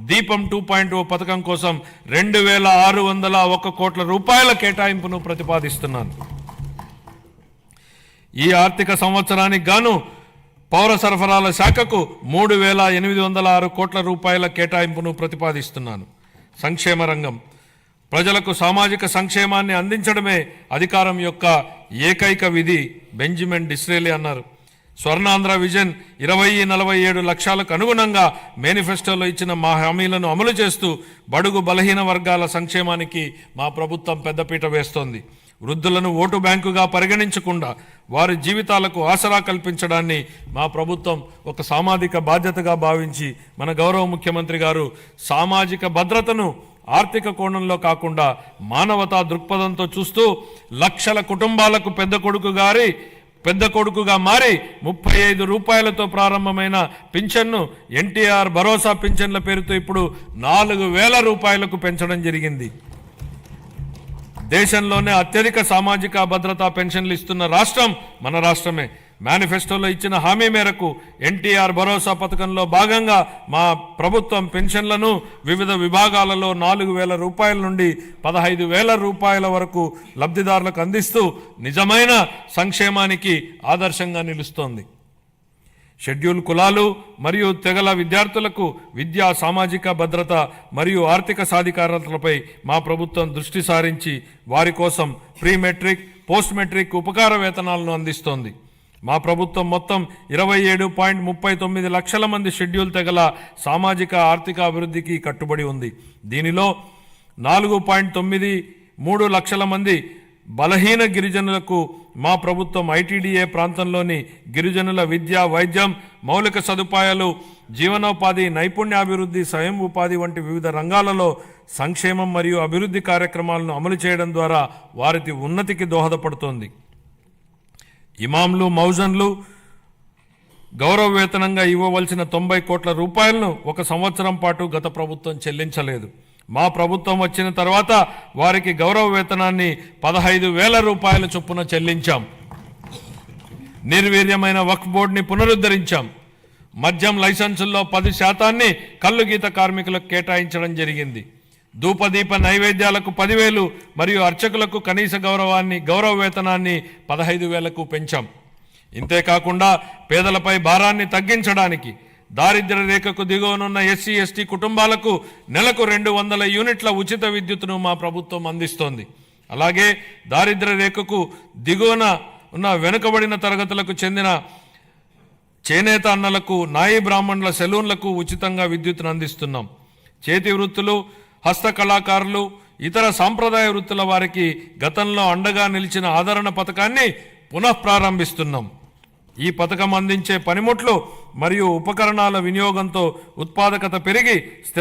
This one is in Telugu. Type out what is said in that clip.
దీపం 2.0 పథకం కోసం 2601 కోట్ల రూపాయల కేటాయింపును ప్రతిపాదిస్తున్నాను. ఈ ఆర్థిక సంవత్సరానికి గాను పౌర సరఫరాల శాఖకు 3806 కోట్ల రూపాయల కేటాయింపును ప్రతిపాదిస్తున్నాను. సంక్షేమ రంగం ప్రజలకు సామాజిక సంక్షేమాన్ని అందించడమే అధికారం యొక్క ఏకైక విధి బెంజమిన్ డిస్రేలి అన్నారు. స్వర్ణాంధ్ర విజన్ 2047 లక్ష్యాలకు అనుగుణంగా మేనిఫెస్టోలో ఇచ్చిన మా హామీలను అమలు చేస్తూ బడుగు బలహీన వర్గాల సంక్షేమానికి మా ప్రభుత్వం పెద్దపీట వేస్తోంది. వృద్ధులను ఓటు బ్యాంకుగా పరిగణించకుండా వారి జీవితాలకు ఆసరా కల్పించడాన్ని మా ప్రభుత్వం ఒక సామాజిక బాధ్యతగా భావించి మన గౌరవ ముఖ్యమంత్రి గారు సామాజిక భద్రతను ఆర్థిక కోణంలో కాకుండా మానవతా దృక్పథంతో చూస్తూ లక్షల కుటుంబాలకు పెద్ద కొడుకుగా మారి 35 రూపాయలతో ప్రారంభమైన పింఛన్ను ఎన్టీఆర్ భరోసా పింఛన్ల పేరుతో ఇప్పుడు 4000 రూపాయలకు పెంచడం జరిగింది. దేశంలోనే అత్యధిక సామాజిక భద్రతా పెన్షన్లు ఇస్తున్న రాష్ట్రం మన రాష్ట్రమే. మేనిఫెస్టోలో ఇచ్చిన హామీ మేరకు ఎన్టీఆర్ భరోసా పథకంలో భాగంగా మా ప్రభుత్వం పెన్షన్లను వివిధ విభాగాలలో 4000 రూపాయల నుండి 15,000 రూపాయల వరకు లబ్ధిదారులకు అందిస్తూ నిజమైన సంక్షేమానికి ఆదర్శంగా నిలుస్తోంది. షెడ్యూల్ కులాలు మరియు తెగల విద్యార్థులకు విద్యా సామాజిక భద్రత మరియు ఆర్థిక సాధికారతలపై మా ప్రభుత్వం దృష్టి సారించి వారి కోసం ప్రీ మెట్రిక్ పోస్ట్ మెట్రిక్ ఉపకార వేతనాలను అందిస్తోంది. మా ప్రభుత్వం మొత్తం 27.39 లక్షల మంది షెడ్యూల్ తెగల సామాజిక ఆర్థిక అభివృద్ధికి కట్టుబడి ఉంది. దీనిలో 4.93 లక్షల మంది బలహీన గిరిజనులకు మా ప్రభుత్వం ఐటీడీఏ ప్రాంతంలోని గిరిజనుల విద్య, వైద్యం, మౌలిక సదుపాయాలు, జీవనోపాధి, నైపుణ్యాభివృద్ధి, స్వయం ఉపాధి వంటి వివిధ రంగాలలో సంక్షేమం మరియు అభివృద్ధి కార్యక్రమాలను అమలు చేయడం ద్వారా వారి ఉన్నతికి దోహదపడుతోంది. ఇమాంలు, మౌజన్లు గౌరవ వేతనంగా ఇవ్వవలసిన 90 కోట్ల రూపాయలను 1 సంవత్సరం పాటు గత ప్రభుత్వం చెల్లించలేదు. మా ప్రభుత్వం వచ్చిన తర్వాత వారికి గౌరవ వేతనాన్ని 15,000 రూపాయల చొప్పున చెల్లించాం. నిర్వీర్యమైన వక్ఫ్ బోర్డుని పునరుద్ధరించాం. మద్యం లైసెన్సుల్లో 10% కల్లు గీత కార్మికులకు కేటాయించడం జరిగింది. ధూపదీప నైవేద్యాలకు 10,000 మరియు అర్చకులకు కనీస గౌరవ వేతనాన్ని 15,000కు పెంచాం. ఇంతేకాకుండా పేదలపై భారాన్ని తగ్గించడానికి దారిద్ర్య రేఖకు దిగువనున్న ఎస్సీ ఎస్టీ కుటుంబాలకు నెలకు 200 యూనిట్ల ఉచిత విద్యుత్తును మా ప్రభుత్వం అందిస్తోంది. అలాగే దారిద్ర్య రేఖకు దిగువన ఉన్న వెనుకబడిన తరగతులకు చెందిన చేనేత అన్నలకు, నాయి బ్రాహ్మణుల సెలూన్లకు ఉచితంగా విద్యుత్తును అందిస్తున్నాం. చేతి వృత్తులు, హస్త కళాకారులు, ఇతర సాంప్రదాయ వృత్తుల వారికి గతంలో అండగా నిలిచిన ఆదరణ పథకాన్ని పునఃప్రారంభిస్తున్నాం. ఈ పథకం అందించే పనిముట్లు మరియు ఉపకరణాల వినియోగంతో ఉత్పాదకత పెరిగి స్థిర